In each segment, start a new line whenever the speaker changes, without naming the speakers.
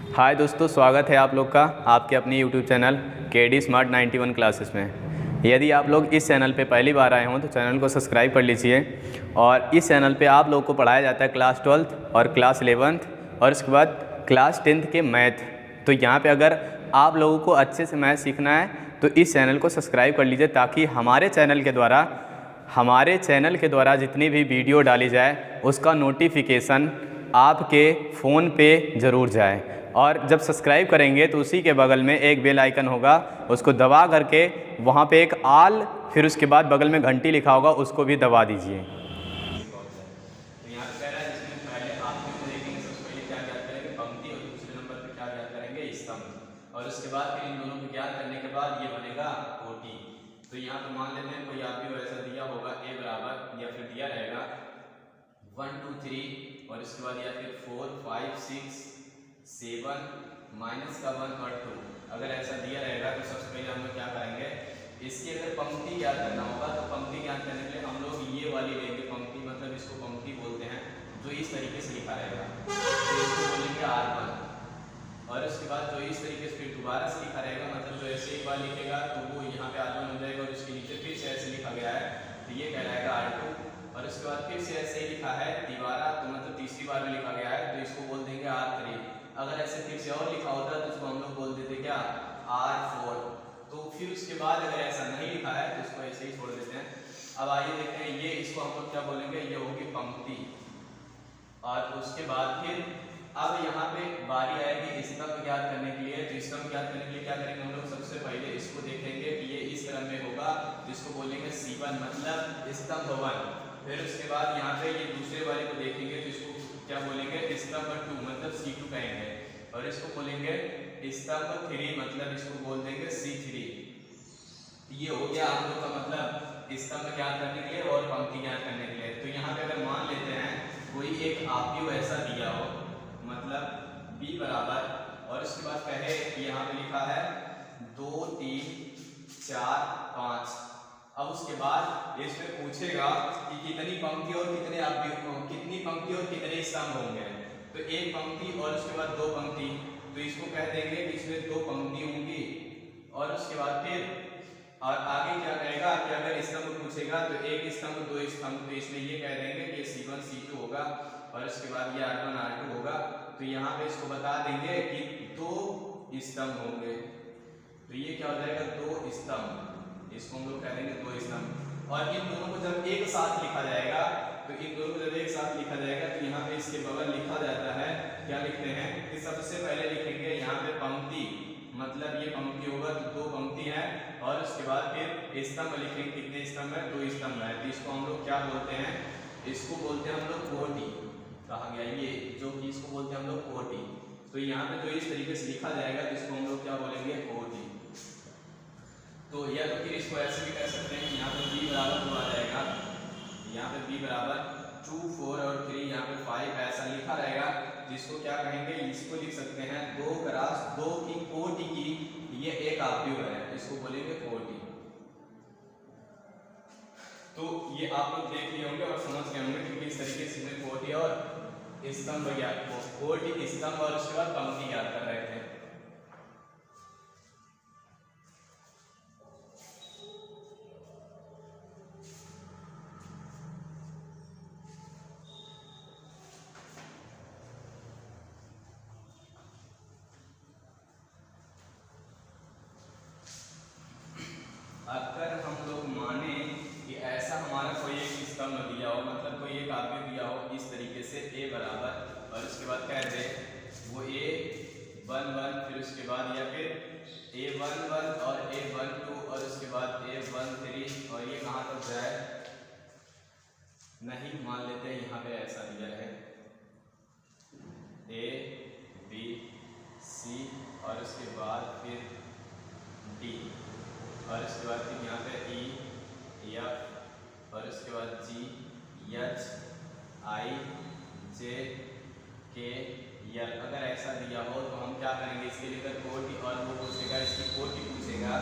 हाय दोस्तों, स्वागत है आप लोग का आपके अपनी YouTube channel KD Smart 91 classes में। यदि आप लोग इस चैनल पे पहली बार आए हों तो चैनल को सब्सक्राइब कर लीजिए। और इस चैनल पे आप लोगों को पढ़ाया जाता है क्लास 12th और क्लास 11th और उसके बाद क्लास 10th के मैथ। तो यहाँ पे अगर आप लोगों को अच्छे से मैथ सीखना है तो इस चैनल को सब्सक्राइब कर लीजिए, ताकि हमारे चैनल के द्वारा जितनी भी वीडियो डाली जाए उसका नोटिफिकेशन आपके फ़ोन पे ज़रूर जाए। और जब सब्सक्राइब करेंगे तो उसी के बगल में एक बेल आइकन होगा, उसको दबा करके वहाँ पे एक ऑल, फिर उसके बाद बगल में घंटी लिखा होगा, उसको भी दबा दीजिए। तो यहाँ पे कह रहा है जिसमें पहले आपको देखेंगे, सबसे पहले क्या ज्ञात करेंगे, पंक्ति, और दूसरे नंबर पे क्या ज्ञात करेंगे, स्तंभ। और उसके बाद फिर इन दोनों को ज्ञात करने के बाद ये बनेगा कोटि। तो यहाँ पे मान लेते हैं कोई आपको ऐसा दिया होगा a बराबर, या फिर दिया रहेगा 1 2 3 और इसके बाद या फिर 4 5 6 7 माइनस का 1 और 2। अगर ऐसा दिया रहेगा तो सबसे पहले हम लोग क्या करेंगे, इसकी अगर पंक्ति ज्ञात करना होगा तो पंक्ति ज्ञात करने के लिए हम लोग ये वाली लेंगे पंक्ति, मतलब इसको पंक्ति बोलते हैं, जो इस तरीके से लिखा रहेगा तो इसको बोलेंगे R1। और उसके बाद जो इस तरीके से फिर दोबारा से लिखा रहेगा, मतलब जो ऐसे एक बार लिखेगा तो वो यहाँ पे R1 हो जाएगा, और इसके नीचे फिर से ऐसे लिखा गया है तो ये कहलाएगा R2। और उसके बाद फिर से ऐसे ही लिखा है दोबारा, तो मतलब तीसरी बार में लिखा गया है तो इसको बोल देंगे R3। अगर ऐसे फिर से और लिखा होता तो इसको हम लोग बोल देते क्या, R4। तो फिर उसके बाद अगर ऐसा नहीं लिखा है तो इसको ऐसे ही छोड़ देते हैं। अब आइए देखते हैं, ये इसको हम लोग क्या बोलेंगे, ये होगी पंक्ति। और उसके बाद फिर अब यहाँ पे बारी आएगी स्तंभ ज्ञात करने के लिए। तो स्तंभ ज्ञात करने के लिए क्या करेंगे हम लोग, सबसे पहले इसको देखेंगे कि ये इस क्रम में होगा तो इसको बोलेंगे C1, मतलब स्तंभ 1। फिर उसके बाद यहाँ पे ये दूसरे वाले को देखेंगे तो इसको क्या बोलेंगे, स्तंभ 2, मतलब C2 कहेंगे। और इसको बोलेंगे स्तंभ 3, मतलब इसको बोल देंगे C3। ये हो गया आप लोग का मतलब स्तंभ ज्ञात करने के लिए और पंक्ति ज्ञात करने के लिए। तो यहाँ पे अगर मान लेते हैं कोई एक आपको ऐसा दिया हो, मतलब b बराबर, और इसके बाद कहे यहाँ पे लिखा है 2 3 4 5। अब उसके बाद इसमें पूछेगा कि कितनी पंक्ति और कितने स्तंभ होंगे। तो एक पंक्ति और उसके बाद दो पंक्ति, तो इसको कह देंगे कि इसमें दो पंक्ति होंगी। और उसके बाद फिर और आगे क्या कहेगा कि अगर स्तंभ पूछेगा तो एक स्तंभ दो स्तंभ, तो इसमें ये कह देंगे कि C1 C2 होगा, और इसके बाद ये R1 R2 होगा। तो यहाँ पे इसको बता देंगे कि दो स्तंभ होंगे, तो ये क्या हो जाएगा, दो स्तंभ, इसको हम लोग कह देंगे दो स्तंभ। और इन दोनों को जब एक साथ लिखा जाएगा तो इन दोनों को जब एक साथ लिखा जाएगा तो यहाँ पे इसके बगल लिखा जाता है, क्या लिखते हैं कि सबसे पहले लिखेंगे यहाँ पे पंक्ति, मतलब ये पंक्ति होगा तो दो पंक्ति है। और उसके बाद फिर स्तंभ लिखेंगे, कितने स्तंभ है, दो स्तंभ है। तो इसको हम लोग क्या बोलते हैं, इसको बोलते हैं हम लोग कोटि। कहा गया ये जो कि इसको बोलते हैं हम लोग कोटि। तो यहाँ पे जो इस तरीके से लिखा जाएगा तो इसको हम लोग क्या बोलेंगे, कोटि। तो या तो फिर इसको ऐसे भी कर सकते हैं, यहाँ पे b बराबर 2 आ जाएगा, यहाँ पे b बराबर 2 4 और 3, यहाँ पे 5 ऐसा लिखा रहेगा। जिसको क्या कहेंगे, इसको लिख सकते हैं 2 क्रॉस 2 की कोटि की ये एक आव्यूह है, इसको बोलेंगे कोटि। तो ये आप लोग देख लिए होंगे और समझ गए होंगे कि किस तरीके से कोटि और स्तंभ ज्ञात, कोटि स्तंभ और उसके बाद पंक्ति ज्ञात कर रहे थे। अगर हम लोग माने कि ऐसा हमारा कोई एक स्तंभ दिया हो, मतलब कोई एक आव्यूह दिया हो इस तरीके से a बराबर, और उसके बाद कह दे वो a11, फिर उसके बाद या फिर a11 और a12 और उसके बाद a13, और ये कहाँ तक जाए नहीं मान लेते हैं, यहाँ पे ऐसा दिया है a b c और उसके बाद फिर d, और इसके बाद फिर यहाँ पे E F और इसके बाद G H I J K L। अगर ऐसा दिया हो तो हम क्या करेंगे, इसके लिए अगर कोटि और वो पूछेगा, इसकी कोटि पूछेगा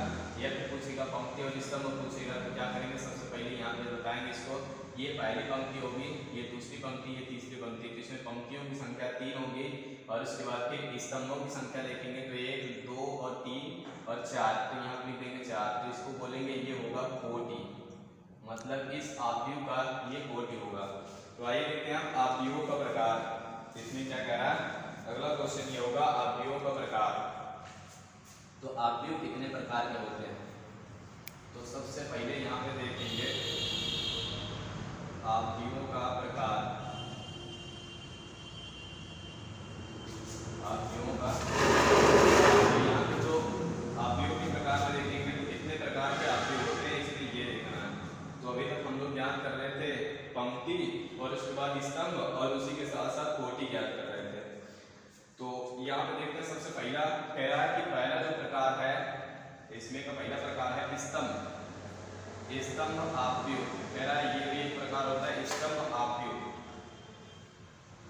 या फिर पूछेगा पंक्ति और स्तंभ पूछेगा, तो क्या करेंगे, सबसे पहले यहाँ पे बताएंगे इसको। ये पहली पंक्ति होगी, ये दूसरी पंक्ति, ये तीसरी पंक्ति, तो इसमें पंक्तियों की संख्या 3 होगी और उसके बाद फिर स्तंभों की संख्या देखेंगे तो 1, 2 और 3 और 4, तो यहाँ पे लिख देंगे 4, तो इसको बोलेंगे ये होगा कोटि, मतलब इस आव्यूह का ये कोटि होगा। तो आइए देखते हैं हम आव्यूहों का प्रकार। इसमें क्या कह रहा है, अगला क्वेश्चन ये होगा आव्यूहों का प्रकार। तो आव्यूह कितने प्रकार के होते हैं, तो सबसे पहले यहाँ पे देखेंगे आव्यूहों का प्रकार। आव्यूहों का यहाँ पे जो आव्यूहों के प्रकार में देखेंगे तो कितने प्रकार के आव्यूह होते हैं, इसलिए ये देखना है। तो अभी तक हम लोग ज्ञात कर रहे थे पंक्ति और उसके बाद स्तंभ और उसी के साथ साथ कोटि ज्ञात कर रहे थे। तो यहाँ पे देखते हैं सबसे पहला कह रहा है कि पहला जो प्रकार है इसमें का पहला प्रकार है स्तंभ। स्तंभ आव्यूह कह रहा है, ये भी एक प्रकार होता है स्तंभ आव्यूह।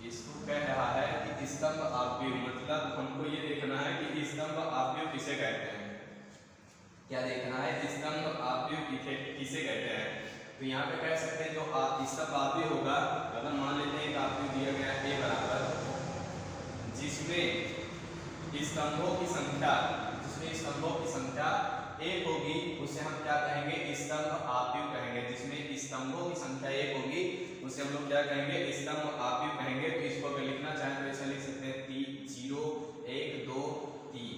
इसको कह रहा है कि स्तंभ आव्यूह, मतलब हमको ये देखना है कि स्तंभ आव्यूह किसे कहते हैं। क्या देखना है, स्तंभ आव्यूह किसे कहते हैं। तो यहाँ पे कह सकते हैं जो स्तंभ आव्यूह होगा, अगर मान लेते हैं एक आव्यूह दिया गया है A बराबर, जिसमें स्तंभों की संख्या 1 होगी, उसे हम क्या कहेंगे, स्तंभ आव्यूह कहेंगे। जिसमें स्तंभों की संख्या 1 होगी उसे हम लोग क्या कहेंगे, स्तंभ आव्यूह कहेंगे। तो इसको अगर लिखना चाहें तो ऐसा लिख सकते हैं 0 1 2 3।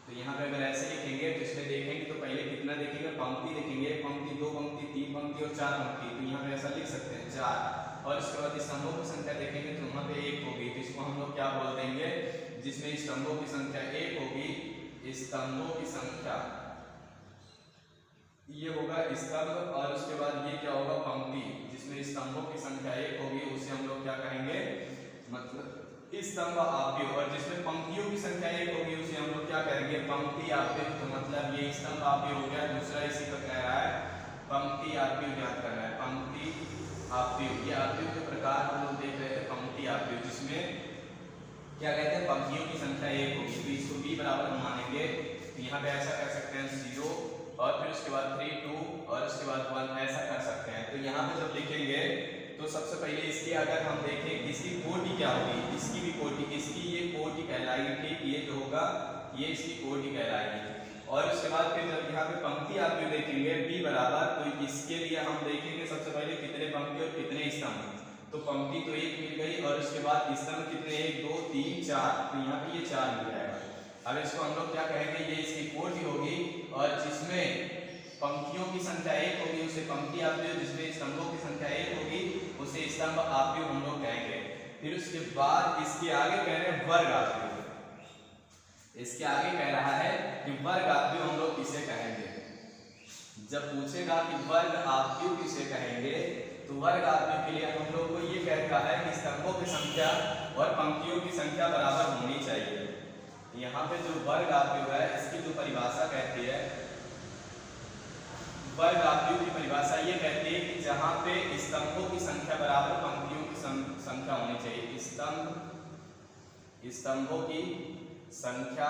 तो यहाँ पे अगर ऐसे लिखेंगे तो इसमें देखेंगे तो पहले कितना देखेंगे, पंक्ति देखेंगे, 1 पंक्ति 2 पंक्ति 3 पंक्ति और 4 पंक्ति, तो यहाँ पे ऐसा लिख सकते हैं 4। और इसके बाद स्तंभों की संख्या देखेंगे तो वहाँ पे 1 होगी, तो इसको हम लोग क्या बोल देंगे, जिसमें स्तंभों की संख्या 1 होगी, स्तंभों की संख्या ये होगा स्तंभ। और उसके बाद ये क्या होगा, पंक्ति, जिसमें स्तंभों की संख्या 1 होगी उसे हम लोग क्या कहेंगे, मतलब स्तंभ आव्यूह। और जिसमें पंक्तियों की संख्या 1 होगी उसे हम लोग क्या कहेंगे, पंक्ति आव्यूह। तो मतलब ये स्तंभ आव्यूह हो गया। दूसरा इसी का कह रहा है पंक्ति आव्यूह ज्ञात करना है, पंक्ति आव्यूह। ये आव्यूह के प्रकार हम लोग देख रहे थे, पंक्ति आव्यूह, जिसमें क्या कहते हैं, पंक्तियों की संख्या 1 होगी, तो इसको b बराबर हम मानेंगे। तो यहाँ पे ऐसा कर सकते हैं 0 और फिर उसके बाद 3 2 और उसके बाद 1, ऐसा कर सकते हैं। तो यहाँ पे जब लिखेंगे तो सबसे पहले इसकी अगर हम देखें इसकी कोटि क्या होगी, इसकी भी कोटि, इसकी ये कोटि कहलाएगी, ठीक, ये जो होगा ये इसकी कोटि कहलाएगी। और उसके बाद फिर जब यहाँ पे पंक्ति आव्यूह देखेंगे b बराबर, तो इसके लिए हम देखेंगे सबसे पहले कितने पंक्ति और कितने स्तंभ। तो पंक्ति तो 1 मिल गई और उसके बाद स्तंभ कितने, 1 2 3 4, तो यहाँ पे ये 4 मिल जाएगा। अब इसको हम लोग क्या कहेंगे, ये इसकी कोटि होगी। और जिसमें पंक्तियों की संख्या 1 होगी उसे पंक्ति आव्यूह, जिसमें स्तंभों की संख्या 1 होगी उसे स्तंभ आव्यूह हम लोग कहेंगे। फिर उसके बाद इसके आगे कह रहे हैं वर्ग आव्यूह। इसके आगे कह रहा है कि वर्ग आव्यूह हम लोग किसे कहेंगे। जब पूछेगा कि वर्ग आव्यूह किसे कहेंगे, तो वर्ग आव्यूह के लिए हम लोग को ये कहता है कि स्तंभों की संख्या और पंक्तियों की संख्या बराबर होनी चाहिए। यहाँ पे जो वर्ग आव्यूह है इसकी जो परिभाषा कहती है, वर्ग आव्यूह की परिभाषा ये कहती है कि जहाँ पे स्तंभों की संख्या बराबर पंक्तियों की संख्या होनी चाहिए। स्तंभों की संख्या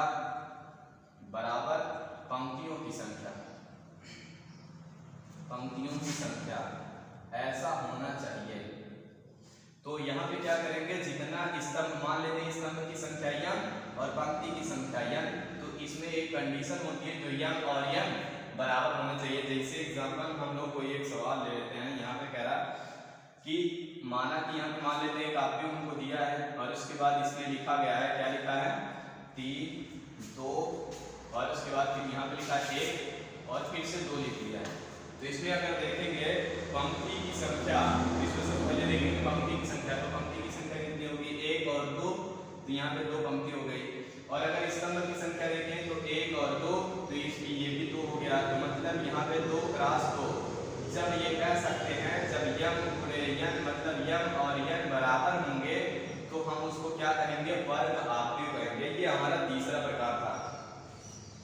बराबर पंक्तियों की संख्या, पंक्तियों की संख्या ऐसा होना चाहिए। तो यहाँ पे क्या करेंगे, जितना स्तंभ, मान लेते हैं स्तंभ की संख्या m और पंक्ति की संख्या n, तो इसमें एक कंडीशन होती है जो m और n बराबर होना चाहिए। जैसे एग्जांपल हम लोग कोई एक सवाल ले लेते हैं, यहाँ पे कह रहा कि माना कि यहाँ पे मान लेते हैं एक आव्यूह हमको दिया है और उसके बाद इसमें लिखा गया है, क्या लिखा है, 3 2 और उसके बाद फिर यहाँ पे लिखा है 1 और फिर से 2 लिख दिया है। तो इसमें अगर देखेंगे पंक्ति की संख्या, इसमें सबसे पहले देखेंगे पंक्ति की संख्या, तो पंक्ति की संख्या कितनी होगी, 1 और 2, तो यहाँ पे 2 पंक्ति हो गई। और अगर स्तंभ की संख्या देखें तो 1 और 2, तो इसकी ये भी 2 हो गया। तो मतलब यहाँ पे 2 क्रॉस 2। जब ये कह सकते हैं जब m गुणे n मतलब m और n बराबर होंगे तो हम उसको क्या कहेंगे, वर्ग आव्यूह कहेंगे। ये हमारा तीसरा प्रकार था,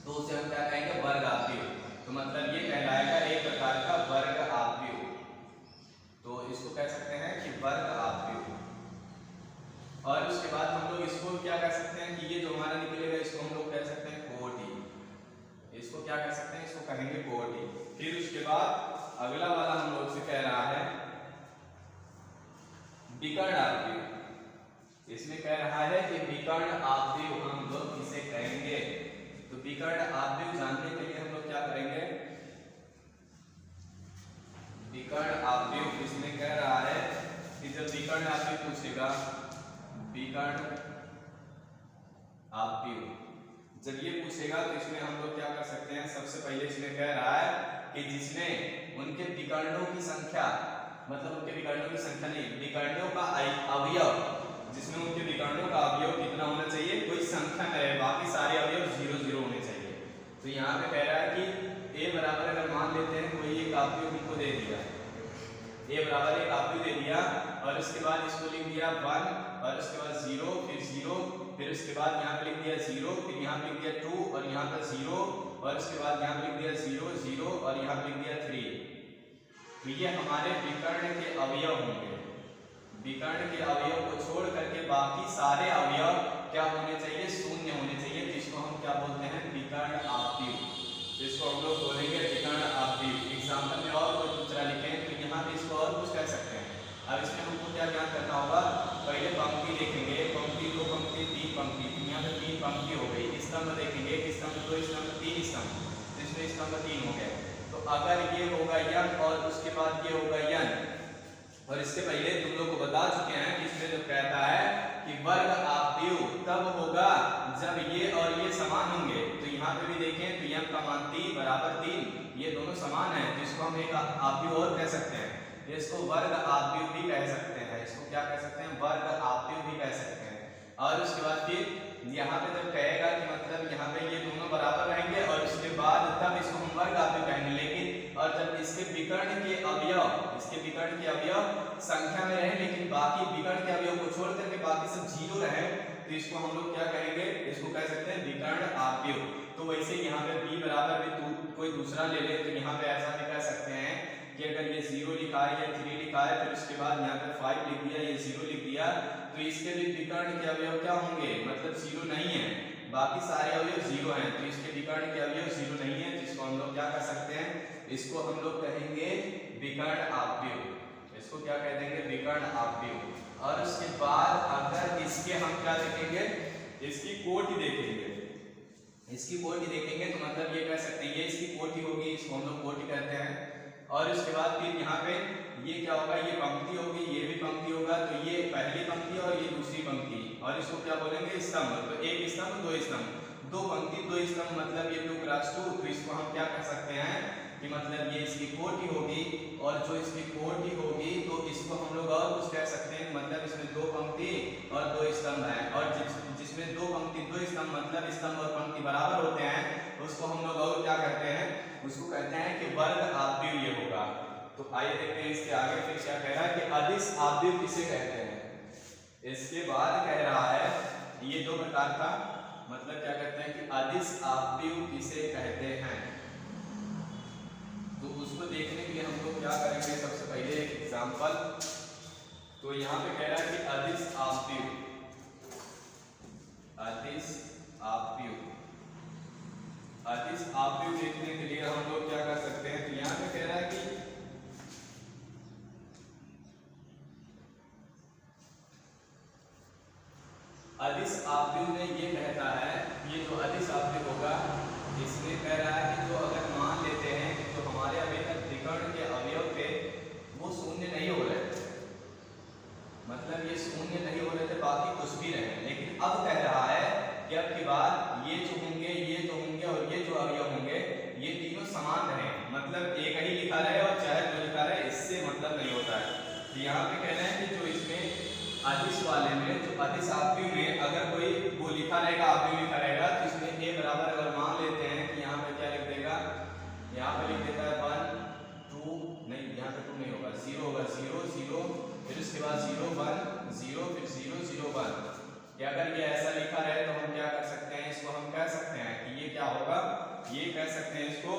तो उसे हम क्या कहेंगे, वर्ग आव्यूह। तो मतलब ये कहलाएगा एक प्रकार का वर्ग आव्यूह, तो इसको कह सकते हैं कि वर्ग आव्यूह। और उसके बाद हम लोग इसको क्या कह सकते हैं कि ये जो हमारा निकलेगा आव्यूह। जब ये पूछेगा तो इसमें हम लोग क्या कर सकते हैं, सबसे पहले इसमें कह रहा है कि जिसमें उनके विकर्णों की संख्या, मतलब उनके विकर्णों की संख्या नहीं, विकर्णों का अवयव, जिसमें उनके विकर्णों का अवयव कितना होना चाहिए, कोई संख्या में रहे, बाकी सारे अवयव 0 0 होने चाहिए। तो यहाँ पे कह रहा है कि a बराबर अगर मान लेते हैं कोई एक आव्यूह हमको दे दिया, a बराबर एक आव्यूह दे दिया और उसके बाद इसको लिख दिया 1 और उसके बाद 0 फिर 0 फिर उसके बाद यहाँ पे लिख दिया 0 फिर यहाँ पे लिख दिया 2 और यहाँ पे 0 और उसके बाद यहाँ पे लिख दिया 0 0 और यहाँ पे लिख दिया 3। तो ये हमारे विकर्ण के अवयव होंगे। विकर्ण के अवयव को छोड़ करके बाकी सारे अवयव क्या होने चाहिए, शून्य होने चाहिए, जिसको हम क्या बोलते हैं, विकर्ण आव्यूह। जिसको हम लोग बोलेंगे विकर्ण आव्यूह। एग्जाम्पल में और कोई दूसरा लिखें तो यहाँ पे इसको और कुछ कह सकते हैं। अब इसमें हमको क्या ज्ञान करना होगा, पहले पंक्ति देखेंगे, पंक्ति 2 पंक्ति 3 पंक्ति, यहाँ पे 3 पंक्ति हो गई। स्तंभ देखेंगे, एक स्तंभ 2 स्तंभ 3 स्तंभ, जिसमें स्तंभ 3 हो गए। तो अगर ये होगा यन और उसके बाद ये होगा यन, और इसके पहले तुम लोग को बता चुके हैं कि इसमें जो कहता है कि वर्ग आव्यूह तब होगा जब ये और ये समान होंगे। तो यहाँ पे भी देखें तो यम का मान 3 बराबर 3, ये दोनों समान है, जिसको हम एक आव्यूह और कह सकते हैं, इसको वर्ग आव्यूह भी कह सकते हैं। इसको क्या कह सकते हैं, वर्ग आव्यूह भी कह सकते हैं। और उसके बाद फिर यहाँ पे जब कहेगा कि मतलब यहाँ पे ये दोनों बराबर रहेंगे और उसके बाद तब इसको हम वर्ग आव्यूह कहेंगे। लेकिन और जब इसके विकर्ण के अवयव, इसके विकर्ण के अवयव संख्या में रहे लेकिन बाकी विकर्ण के अवयव को छोड़ करके बाकी सब 0 रहे, तो इसको हम लोग क्या कहेंगे, इसको कह सकते हैं विकर्ण आव्यूह। तो वैसे यहाँ पे b बराबर भी कोई दूसरा ले ले तो यहाँ पे ऐसा भी कह सकते हैं कि अगर ये 0 लिखा है या 3 लिखा है फिर उसके बाद यहाँ पे 5 लिख दिया, ये 0 लिख दिया, तो इसके भी विकर्ण के अवयव क्या होंगे, मतलब 0 नहीं है, बाकी सारे अवयव 0 हैं, तो इसके विकर्ण के अवयव 0 नहीं है, जिसको हम लोग क्या कर सकते हैं, इसको हम लोग कहेंगे विकर्ण आव्यूह। इसको क्या कह देंगे, विकर्ण आव्यूह। और उसके बाद अगर इसके हम क्या देखेंगे, इसकी कोटि देखेंगे, इसकी कोटि देखेंगे तो मतलब ये कह सकते हैं ये इसकी कोटि होगी, इसको हम लोग कोटि कहते हैं। और उसके बाद फिर यहाँ पे ये क्या होगा, ये पंक्ति होगी, ये भी पंक्ति होगा, तो ये पहली पंक्ति और ये दूसरी पंक्ति, और इसको क्या बोलेंगे, स्तंभ। तो एक स्तंभ 2 स्तंभ, 2 पंक्ति 2 स्तंभ, मतलब ये 2 क्रॉस 2, तो इसको हम क्या कह सकते हैं कि मतलब ये इसकी कोटि होगी। और जो इसकी कोटि होगी तो इसको हम लोग और कुछ कह सकते हैं, मतलब इसमें 2 पंक्ति और 2 स्तंभ है, और जिसमें 2 पंक्ति 2 स्तंभ मतलब स्तंभ और पंक्ति बराबर होते हैं, उसको हम लोग और क्या कहते हैं, उसको कहते हैं कि वर्ग आव्यूह ये होगा। तो आइए देखते हैं इसके आगे फिर क्या कह रहा है कि अदिश आव्यूह किसे कहते हैं। इसके बाद कह रहा है ये 2 प्रकार का, मतलब क्या कहते हैं कि अदिश आव्यूह किसे कहते हैं। तो उसको देखने के लिए हम लोग क्या करेंगे, सबसे पहले एक एग्जांपल। तो यहाँ पे कह रहा है कि अदिश आव्यूह, अदिश आव्यूह, अदिश आव्यूह देखने के लिए हम लोग क्या कर सकते हैं, तो यहाँ पे कह रहा है कि अदिश आव्यूह में ये कहता है, ये जो अदिश आव्यूह होगा इसमें कह रहा है कि जो अगर मान लेते हैं कि जो हमारे अभी तक विकर्ण के अवयव थे वो शून्य नहीं हो रहे थे, मतलब ये शून्य नहीं हो रहे थे, बाकी कुछ भी रहे, लेकिन अब कह रहा है कि अब की बार ये जो होंगे, ये जो होंगे और ये जो अवयव होंगे ये तीनों समान रहे, मतलब एक ही लिखा रहे और चाहे जो लिखा रहे, इससे मतलब नहीं होता है। तो यहाँ पे कह रहे हैं कि जो इसमें अदिश वाले में, जो अदिश आव्यूह में अगर कोई वो लिखा रहेगा, आव्यूह लिखा रहेगा, तो इसमें a बराबर अगर मान लेते हैं कि यहाँ पे क्या लिख देगा, यहाँ पे लिख देता है 1 2, नहीं यहाँ पे 2 नहीं होगा, 0 होगा, 0 0 फिर उसके बाद 0 1 0 फिर 0 0 1। कि अगर ये ऐसा लिखा रहे तो हम क्या कर सकते हैं, इसको हम कह सकते हैं कि ये क्या होगा, ये कह सकते हैं इसको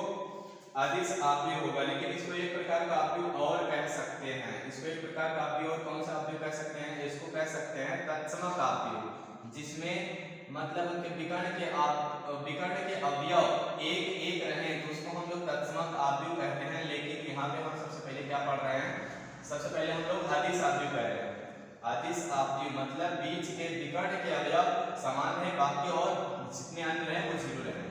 अदिश आव्यूह होगा। लेकिन इसको एक प्रकार का आव्यूह और कह सकते हैं, इसको एक प्रकार का आव्यूह और कौन सा आव्यूह कह सकते हैं, इसको कह सकते हैं तत्समक आव्यूह, जिसमें मतलब उनके विकर्ण के अवयव एक एक रहे तो उसको हम लोग तत्समक आव्यूह कहते हैं। लेकिन यहाँ पे हम सबसे पहले क्या पढ़ रहे हैं, सबसे पहले हम लोग अदिश आव्यूह कह रहे हैं। अदिश आव्यूह मतलब बीच के विकर्ण के अवयव समान है, बाकी और जितने अन्य रहे वो 0 रहे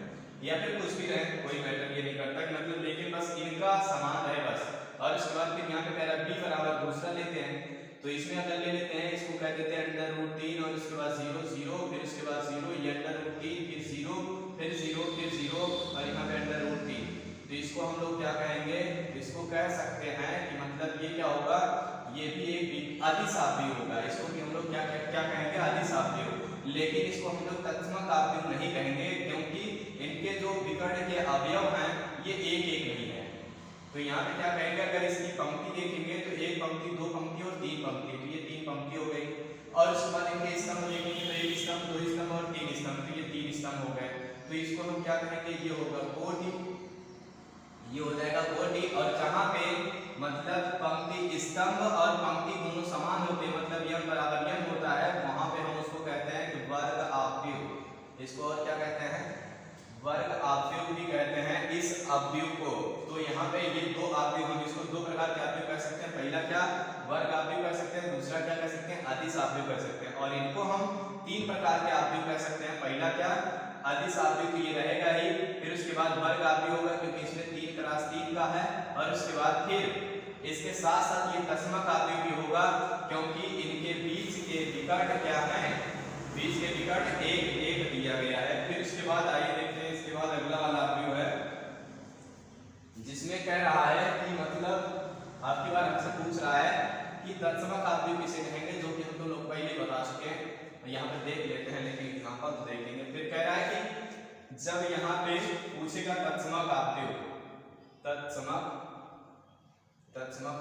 या फिर कुछ भी रहे, कोई मैटर ये नहीं करता, मतलब लेकिन बस इनका समान रहे बस। और उसके बाद फिर यहाँ पे कह रहा है b बराबर दूसरा लेते हैं, तो इसमें अगर ले लेते हैं इसको कह देते हैं √3 और उसके बाद 0 0 फिर उसके बाद 0 ये √3 इसको हम लोग तत्समक आव्यूह नहीं कहेंगे, क्योंकि इनके जो विकर्ण के अवयव हैं ये एक एक नहीं है। तो यहाँ पे क्या कहेंगे, अगर इसकी पंक्ति देखेंगे तो एक पंक्ति, दो पंक्ति और तीन पंक्ति, तो ये तीन पंक्ति हो गई। और उसके बाद इनके स्तंभ देखेंगे तो एक स्तंभ, दो स्तंभ और तीन स्तंभ, तो ये तीन स्तंभ हो गए। तो इसको हम क्या कहेंगे, ये होगा कोटि, ये हो जाएगा कोटि। और जहाँ पे मतलब पंक्ति स्तंभ और पंक्ति दोनों समान होते, मतलब यम बराबर यम होता है, वहां पे हम उसको कहते हैं कि वर्ग आव्यूह। इसको और क्या कहते हैं, वर्ग आव्यूह भी कहते हैं इस आव्यूह को। तो यहाँ पे ये दो आव्यूह, हम इसको दो प्रकार के आव्यूह कह सकते हैं। पहला क्या, वर्ग आव्यूह कह सकते हैं, दूसरा क्या कह सकते हैं, अदिश आव्यूह कह सकते हैं। और इनको हम तीन प्रकार के आव्यूह कह सकते हैं। पहला क्या, अदिश आव्यूह, तो ये रहेगा ही। फिर उसके बाद वर्ग आव्यूह होगा, क्योंकि इसमें 3 × 3 का है। और उसके बाद फिर इसके साथ साथ ये तत्समक आव्यूह भी होगा, क्योंकि इनके बीच के विकर्ण क्या है, बीच के विकर्ण एक एक दिया गया है। फिर उसके बाद आइए देखते हैं, इसके बाद अगला वाला आव्यूह है, जिसमें कह रहा है कि मतलब आपकी बार हमसे पूछ रहा है कि तत्समक आव्यूह किसे कहेंगे, जो कि हम तो लोग पहले बता चुके हैं। यहाँ पे देख लेते हैं, लेकिन एग्जांपल तो देखेंगे। फिर कह रहा है कि जब यहाँ पे पूछेगा तत्समक आव्यूह, तत्समक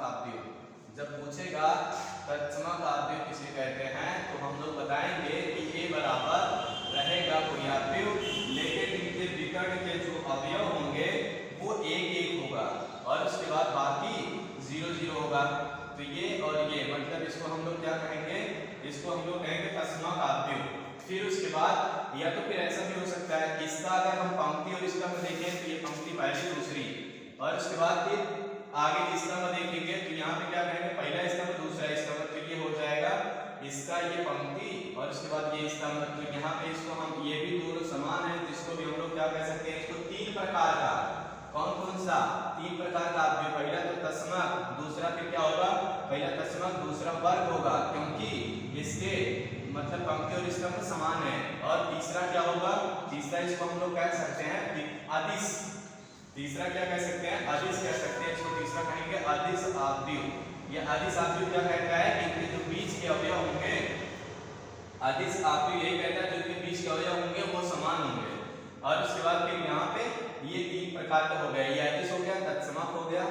आव्यूह जब पूछेगा तत्समक आव्यूह किसे कहते हैं, तो हम लोग बताएंगे कि ए बराबर रहेगा कोई आव्यूह, लेकिन इनके विकर्ण के जो अवयव होंगे वो एक एक होगा, और उसके बाद बाकी 0 0 होगा। तो ये और ये, मतलब इसको हम लोग क्या कहेंगे, इसको हम लोग कहेंगे तत्समक आव्यूह। फिर उसके बाद या तो फिर ऐसा भी हो सकता है, इसका अगर हम पंक्ति और स्तंभ देखें तो ये पंक्ति पहली दूसरी, और उसके बाद फिर आगे स्तंभ देखेंगे तो यहाँ पे क्या कहेंगे, पहला स्तंभ दूसरा स्तंभ, तो ये हो जाएगा इसका ये पंक्ति और उसके बाद ये स्तंभ। तो यहाँ पे इसको हम, ये भी दोनों समान है, जिसको भी हम लोग क्या कह सकते हैं, इसको 3 प्रकार का, कौन कौन सा, 3 प्रकार का आव्यूह। पहला तो तत्समक, दूसरा फिर क्या होगा, पहला तत्समक, दूसरा वर्ग होगा, क्योंकि इसके मतलब पंक्ति और स्तंभ समान है। और तीसरा क्या होगा, तीसरा इसको हम लोग कह सकते हैं अदिश, तीसरा क्या कह सकते हैं, अदिश कह सकते हैं, इसको तीसरा कहेंगे अदिश आव्यूह। ये अदिश आव्यूह क्या कहता है, इनके जो बीच के अवयव होंगे, अदिश आव्यूह यही कहता है जो इनके बीच के अवयव होंगे वो समान होंगे। और उसके बाद फिर यहाँ पे ये 3 प्रकार का हो गया, ये अदिश हो गया, तत्समक हो गया,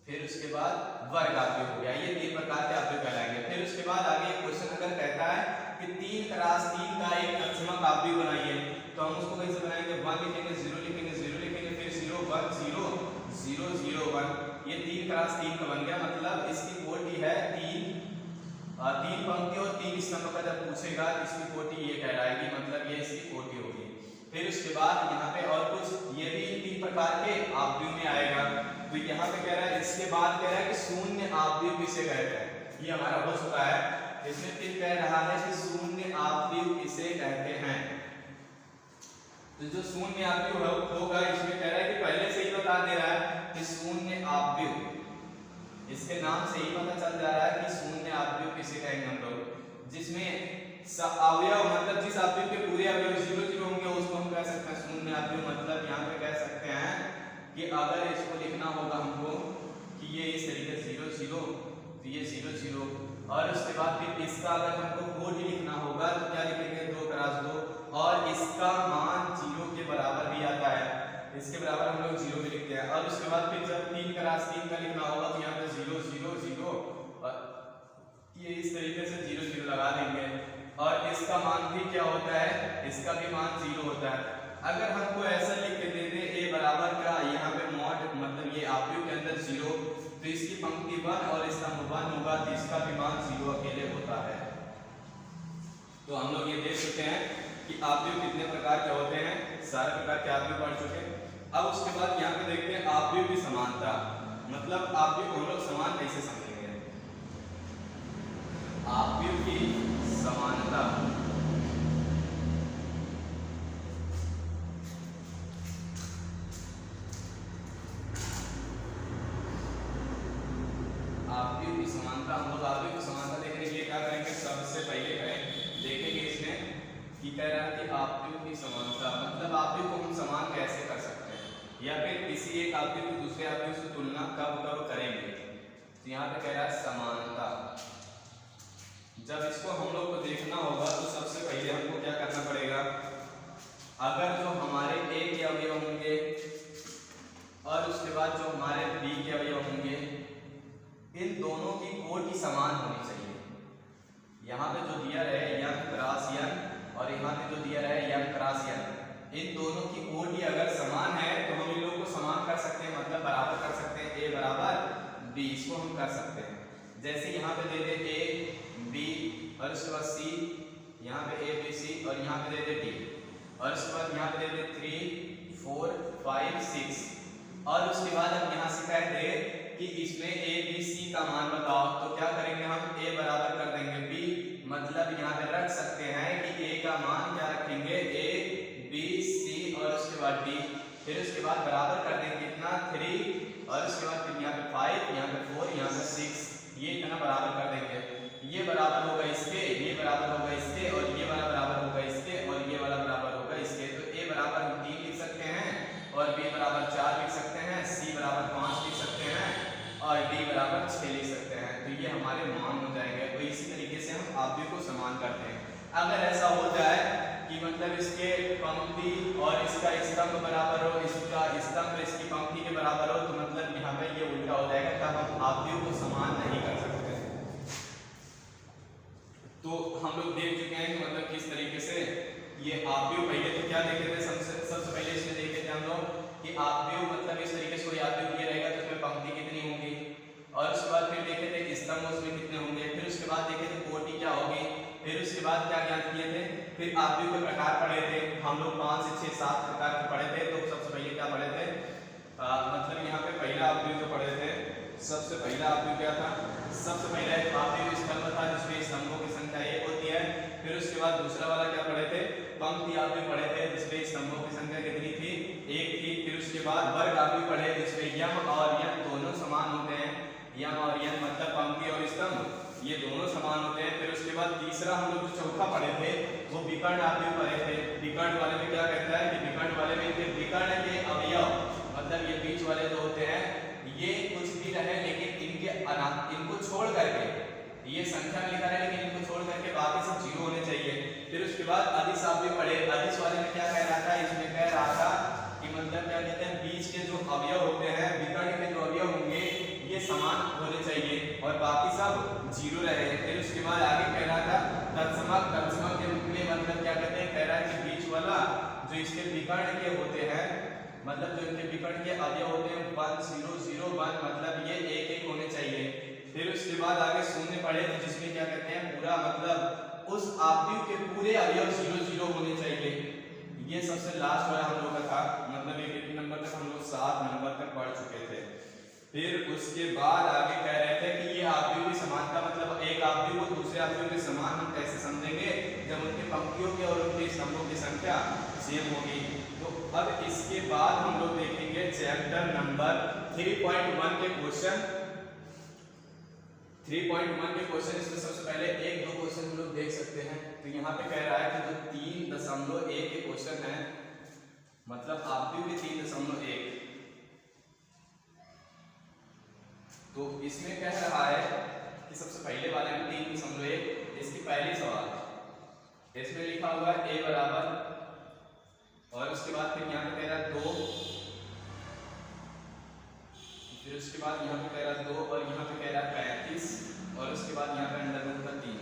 फिर उसके बाद वर्ग आव्यूह हो गया। ये 3 प्रकार के आव्यूह कहलाएंगे। फिर उसके बाद आगे क्वेश्चन अगर कहता है कि 3 × 3 का एक तत्समक आव्यूह बनाइए, तो हम उसको कैसे बनाएंगे, 1 लिखेंगे, 0 लिखेंगे, 0 लिखेंगे, फिर 0 1 0 0 0 1, ये 3 × 3 का बन गया। मतलब इसकी कोटि है 3 पंक्ति और 3 स्तंभ का जब पूछेगा इसकी कोटि ये कहलाएगी, मतलब ये इसकी कोटि होगी। फिर उसके बाद यहाँ पे और कुछ, ये भी 3 प्रकार के आव्यूह में आएगा। तो यहाँ पे कह रहा है, इसके बाद कह रहा है कि शून्य आव्यूह किसे कहते हैं, ये हमारा हो चुका है। इसमें फिर कह रहा है कि शून्य आव्यूह किसे कहते हैं। तो जो शून्य आव्यूह होगा, इसमें कह रहा है कि पहले से ही बता दे रहा है कि शून्य आव्यूह, इसके नाम से ही पता चल जा रहा है कि शून्य आव्यूह किसे कहेंगे हम लोग, जिसमें अवयव मतलब जिस आव्यूह के पूरे अवयव 0 0 होंगे उसको हम कह सकते हैं शून्य आव्यूह। मतलब यहाँ पे कह सकते हैं कि अगर इसको लिखना होगा हमको कि ये इस तरीके 0 0, तो ये 0 0, और उसके बाद फिर इसका अगर हमको कोटि लिखना होगा तो क्या लिखेंगे, 2 × 2, और इसका मान 0 के बराबर भी आता है, इसके बराबर हम लोग 0 भी लिखते हैं। और उसके बाद फिर जब 3 × 3 का लिखना होगा तो यहाँ पे 0 0 0, और ये इस तरीके से 0 0 लगा देंगे। और इसका मान भी क्या होता है, इसका भी मान 0 होता है। अगर हमको ऐसा लिख के दे दे a बराबर का, यहाँ पे मॉड मतलब ये आव्यूह के अंदर 0, तो इसकी पंक्ति 1 और स्तंभ 1 होगा, तो इसका भी मान 0 अकेले होता है। तो हम लोग ये देख चुके हैं कि आव्यूह कितने प्रकार के होते हैं, सारे प्रकार के आव्यूह पढ़ चुके हैं। अब उसके बाद यहाँ पे देखते हैं आव्यूह की समानता, मतलब आव्यूह को हम लोग समान कैसे समझेंगे। आव्यूह की समानता, आव्यूह की समानता, हम लोग आव्यूह की समानता देखने के लिए क्या करेंगे, सबसे पहले देखेंगे इसमें कि कह रहा है कि आव्यूह की समानता मतलब आव्यूह को हम समान कैसे कर सकते हैं, या फिर किसी एक आव्यूह की दूसरे आव्यूह से तुलना कब कब करेंगे। तो यहाँ पे कह रहा है समानता, जब इसको हम लोग को देखना होगा तो सबसे पहले हमको क्या करना पड़ेगा, अगर जो हमारे ए के अवयव होंगे और उसके बाद जो हमारे बी के अवयव होंगे, इन दोनों की कोटि समान होनी चाहिए। यहाँ पे जो दिया रहे यन क्रॉस यन और यहाँ पे जो दिया रहे यन क्रॉस यन, इन दोनों की कोटि अगर समान है तो हम इन लोगों को समान कर सकते हैं, मतलब बराबर कर सकते हैं। ए बराबर बी, इसको हम कर सकते हैं। जैसे यहाँ पे दे दे ए बी और उसके बाद सी, यहाँ पे ए बी सी और यहाँ पे दे दे डी और उसके बाद यहाँ पे दे दे 3 4 5 6 और उसके बाद हम यहाँ से कह दे कि इसमें ए बी सी का मान बताओ, तो क्या करेंगे हम, ए बराबर कर देंगे बी, मतलब यहाँ पे रख सकते हैं कि ए का मान क्या रखेंगे, ए बी सी और उसके बाद डी, फिर उसके बाद बराबर कर देंगे कितना 3 और उसके बाद फिर यहाँ पे 5, यहाँ पे 4, यहाँ पे 6, ये इतना बराबर कर देंगे। ये बराबर होगा इसके, ये बराबर होगा इसके और ये वाला बराबर होगा इसके और ये वाला बराबर होगा इसके। तो ए बराबर हम 3 लिख सकते हैं और बी बराबर 4 लिख सकते हैं, सी बराबर 5 लिख सकते हैं और डी बराबर 6 लिख सकते हैं। तो ये हमारे मान हो जाएंगे। तो इसी तरीके से हम आव्यूह को समान करते हैं। अगर ऐसा हो जाए कि मतलब इसके पंक्ति और इसका स्तंभ बराबर हो, इसका स्तंभ इसकी पंक्ति के बराबर हो, तो मतलब यहाँ पे ये उल्टा हो जाएगा, तब हम आव्यूह को समान नहीं कर सकते। तो हम लोग देख चुके हैं कि मतलब किस तरीके से ये आव्यूह, पहले तो क्या देखे थे, सबसे पहले इसमें देखे थे हम लोग कि आव्यूह मतलब इस तरीके से कोई आव्यूह दिया रहेगा तो उसमें पंक्ति कितनी होगी और उसके बाद फिर देखे थे स्तंभ उसमें कितने होंगे, फिर उसके बाद देखे थे कोटि क्या होगी, फिर उसके बाद क्या ज्ञात किए थे, फिर आव्यूह के प्रकार पढ़े थे हम लोग 5 से 6 7 प्रकार के पढ़े थे। तो सबसे पहले क्या पढ़े थे, मतलब यहाँ पे पहला आव्यूह जो पढ़े थे, सबसे पहला आव्यूह क्या था, सबसे पहला एक आव्यूह स्तंभ था जिसमें स्तंभों की संख्या 1 होती है। फिर उसके बाद दूसरा वाला क्या पढ़े थे, पंक्ति आव्यूह पढ़े थे जिसमें स्तंभों की संख्या कितनी थी, 1 थी। फिर उसके बाद वर्ग आव्यूह पढ़े जिसमें यम और यन दोनों समान होते हैं, यम और यन मतलब पंक्ति और स्तंभ ये दोनों समान होते हैं। फिर उसके बाद तीसरा हम लोग जो चौथा पढ़े थे वो विकर्ण आव्यूह पढ़े थे। विकर्ण वाले में क्या कहता है कि विकर्ण वाले में विकर्ण के अवयव मतलब ये बीच वाले जो होते हैं ये कुछ भी रहे लेकिन इनको छोड़ करके, ये संख्या में लिखा है लेकिन इनको छोड़ करके बाकी सब 0 होने चाहिए। फिर उसके बाद अदिश आव्यूह पढ़े। अदिश वाले में क्या कह रहा था, इसमें कह रहा था कि मतलब क्या कहते हैं, बीच के जो अवयव होते हैं, विकर्ण के जो अवयव होंगे ये समान होने चाहिए और बाकी सब 0 रहे। फिर उसके बाद आगे कह रहा था तत्समक। तत्समक के रूप में मतलब क्या कहते हैं, कह रहा है कि बीच वाला जो इसके विकर्ण के होते हैं, मतलब जो इनके विकर्ण के अवयव होते हैं 1 0 0 1 मतलब ये 1 1 होने चाहिए। फिर उसके बाद आगे शून्य पढ़े तो जिसमें क्या कहते हैं पूरा मतलब उस आव्यूह के पूरे अवयव 0 0 होने चाहिए। ये सबसे लास्ट वाला हम लोग का था, मतलब 1 नंबर तक हम लोग 7 नंबर तक पढ़ चुके थे। फिर उसके बाद आगे कह रहे थे कि ये आव्यूह की समानता मतलब एक आव्यूह को दूसरे आव्यूह के समान हम कैसे समझेंगे, जब उनकी पंक्तियों के और उनके स्तंभों की संख्या सेम होगी। तो अब इसके बाद हम लोग देखेंगे चैप्टर नंबर 3.1 के क्वेश्चन। 3.1 के क्वेश्चन, इसमें सबसे पहले 1-2 क्वेश्चन हम लोग देख सकते हैं। तो यहाँ पे कह रहा है कि जो 3.1 के क्वेश्चन है मतलब आव्यूह के 3.1, तो इसमें कह रहा है कि सबसे पहले वाले में 3.1 इसकी पहली सवाल इसमें लिखा हुआ है a बराबर और उसके बाद फिर यहाँ पे कह रहा है 2, फिर उसके बाद यहाँ पे कह रहा है 2 और यहाँ पे कह रहा है 35 और उसके बाद यहाँ पे अंडर रूट का 3,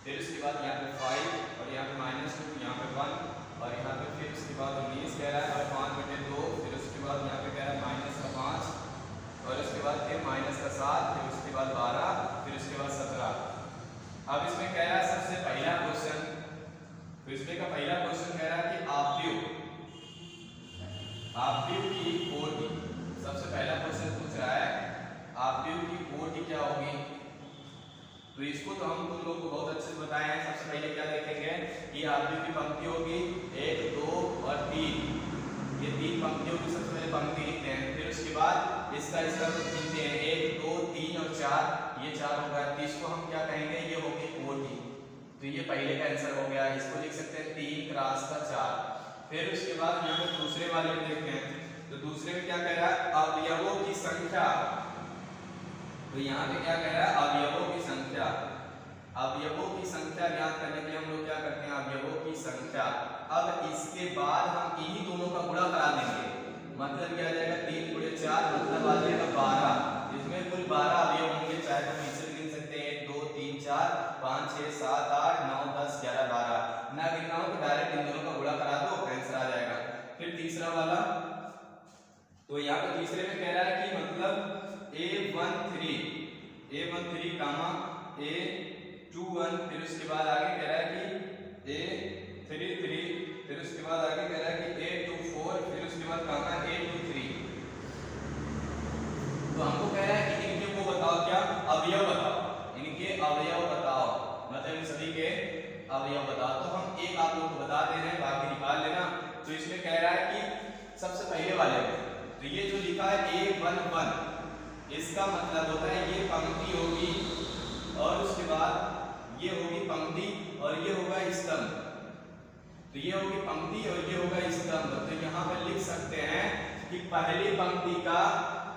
फिर उसके बाद यहाँ पे 5 और यहाँ पे -2, यहाँ पे 1 और यहाँ पे फिर उसके बाद 19 कह रहा है और 5/2, फिर उसके बाद यहाँ पे कह रहा है -5 और उसके बाद फिर -7, फिर उसके बाद 12, फिर उसके बाद 17। अब इसमें कह रहा है सबसे पहला क्वेश्चन, तो इसमें का पहला क्वेश्चन कह रहा है कि आव्यूह की कोटि, सबसे पहला क्वेश्चन पूछ रहा है आव्यूह की कोटि क्या होगी। तो इसको तो हम तुम लोग को बहुत अच्छे से बताए हैं। सबसे पहले क्या देखेंगे कि आव्यूह की पंक्ति होगी 1 2 और 3, ये 3 पंक्तियों की सबसे पहले पंक्ति लिखते हैं। फिर उसके बाद इसका गिनते हैं 1 2 3 और 4, ये 4 होगा। तो इसको हम क्या कहेंगे, ये होगी कोटि। तो ये पहले का आंसर हो गया, इसको लिख सकते हैं 3 × 4। फिर उसके बाद यहाँ पे दूसरे वाले में देखते हैं, तो दूसरे में क्या कह रहा है अवयवों की संख्या। तो यहाँ पे क्या कह रहा है अवयवों की संख्या। अवयवों की संख्या ज्ञात करने के लिए हम लोग क्या करते हैं, अवयवों की संख्या। अब इसके बाद हम इन्हीं दोनों का गुणा करा देंगे, मतलब क्या आ जाएगा 3 गुणे 4 मतलब आ जाएगा 12। इसमें कुल 12 अवयव होंगे, चाहे हम इसे गिन सकते हैं 1 2 3 4 5 6 7 8 9 10 11 12। ना गिनना हो तो डायरेक्ट इन दोनों का गुणा करा दो, आंसर आ जाएगा। फिर तीसरा वाला, तो यहाँ पे तीसरे में कह रहा है कि मतलब A13 कामा A21, फिर उसके बाद आगे कह रहा है कि A33, फिर उसके बाद आगे कह रहा है कि A24, फिर उसके बाद कामा A23। तो हमको कह रहा है कि इनके वो बताओ, क्या अवयव बताओ, इनके अवयव बताओ, मतलब इन सभी के अवयव बताओ। तो हम एक आप लोग को बता दे रहे हैं, बाकी निकाल लेना। तो इसमें कह रहा है कि सबसे पहले वाले में तो ये जो लिखा है A11, इसका मतलब होता है ये पंक्ति होगी और उसके बाद ये होगी पंक्ति और ये होगा स्तंभ। तो ये होगी पंक्ति और ये होगा स्तंभ। तो यहाँ पर लिख सकते हैं कि पहली पंक्ति का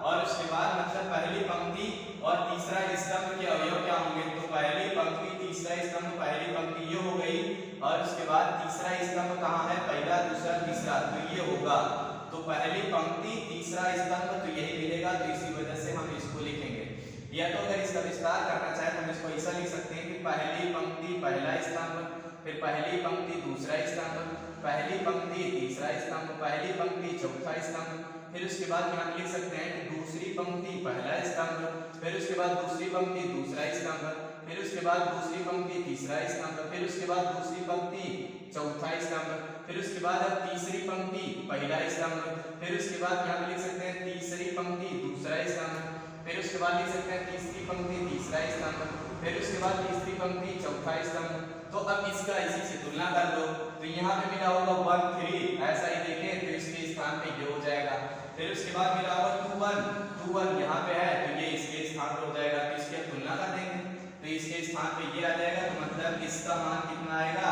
और उसके बाद मतलब पहली पंक्ति और तीसरा स्तंभ के अवयव क्या होंगे। तो पहली पंक्ति तीसरा स्तंभ, पहली पंक्ति ये हो गई और उसके बाद तीसरा स्तंभ कहाँ है, पहला दूसरा तीसरा, तो ये होगा। तो पहली पंक्ति तीसरा स्तंभ, तो यही मिलेगा। तो इसी वजह से हम इसको लिखेंगे। या तो अगर इसका विस्तार करना चाहे तो हम इसको ऐसा लिख सकते हैं कि पहली पंक्ति पहला स्तंभ, फिर पहली पंक्ति दूसरा स्तंभ, पहली पंक्ति तीसरा स्तंभ, पहली पंक्ति चौथा स्तंभ, फिर उसके बाद हम लिख सकते हैं कि दूसरी पंक्ति पहला स्तंभ, फिर उसके बाद दूसरी पंक्ति दूसरा स्तंभ, फिर उसके बाद दूसरी पंक्ति तीसरा स्तंभ, फिर उसके बाद दूसरी पंक्ति चौथा स्तंभ, फिर उसके बाद अब तीसरी पंक्ति पहला स्तंभ, फिर उसके बाद यहाँ लिख सकते हैं तीसरी पंक्ति दूसरा स्तंभ, फिर उसके बाद लिख सकते हैं तीसरी पंक्ति तीसरा स्तंभ, फिर उसके बाद तीसरी पंक्ति चौथा स्तंभ। तो अब इसका इसी से तुलना कर लो। तो यहाँ पे मिला होगा 1 3, ऐसा ही देखें तो इसके स्थान पे ये हो जाएगा। फिर उसके बाद मिला होगा 2 1 यहाँ पे है तो ये इसके स्थान पे हो जाएगा। तो इसकी तुलना कर देंगे तो इसके स्थान पे ये आ जाएगा। तो मतलब इसका मान कितना आएगा,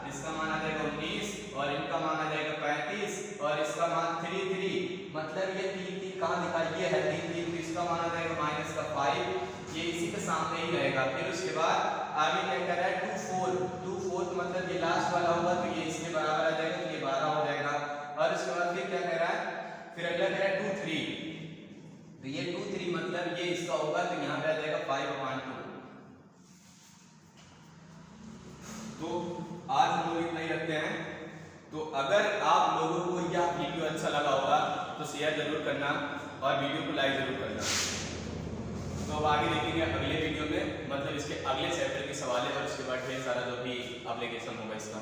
इसका मान आ जाएगा 19 और इनका मान आ जाएगा 35 और इसका मान 3 3, मतलब ये 3 3 कहाँ दिखा, ये है 3 3, तो इसका मान आ जाएगा -5, ये इसी के सामने ही रहेगा। फिर उसके बाद आगे क्या कह रहा है 2 4 मतलब ये लास्ट वाला होगा तो ये इसके बराबर आ जाएगा, तो ये 12 हो जाएगा। और उसके बाद फिर क्या कह रहा है, फिर अगला कह रहा है 2 3, तो ये 2 3 मतलब ये इसका होगा तो यहाँ पे आ जाएगा 5/2। तो आज हम लोग इतना ही रखते हैं। तो अगर आप लोगों को यह वीडियो अच्छा लगा होगा तो शेयर जरूर करना और वीडियो को लाइक जरूर करना। तो अब आगे देखेंगे अगले वीडियो में, मतलब इसके अगले चैप्टर के सवाल है और उसके बाद ढेर सारा जो भी एप्लीकेशन होगा इसका।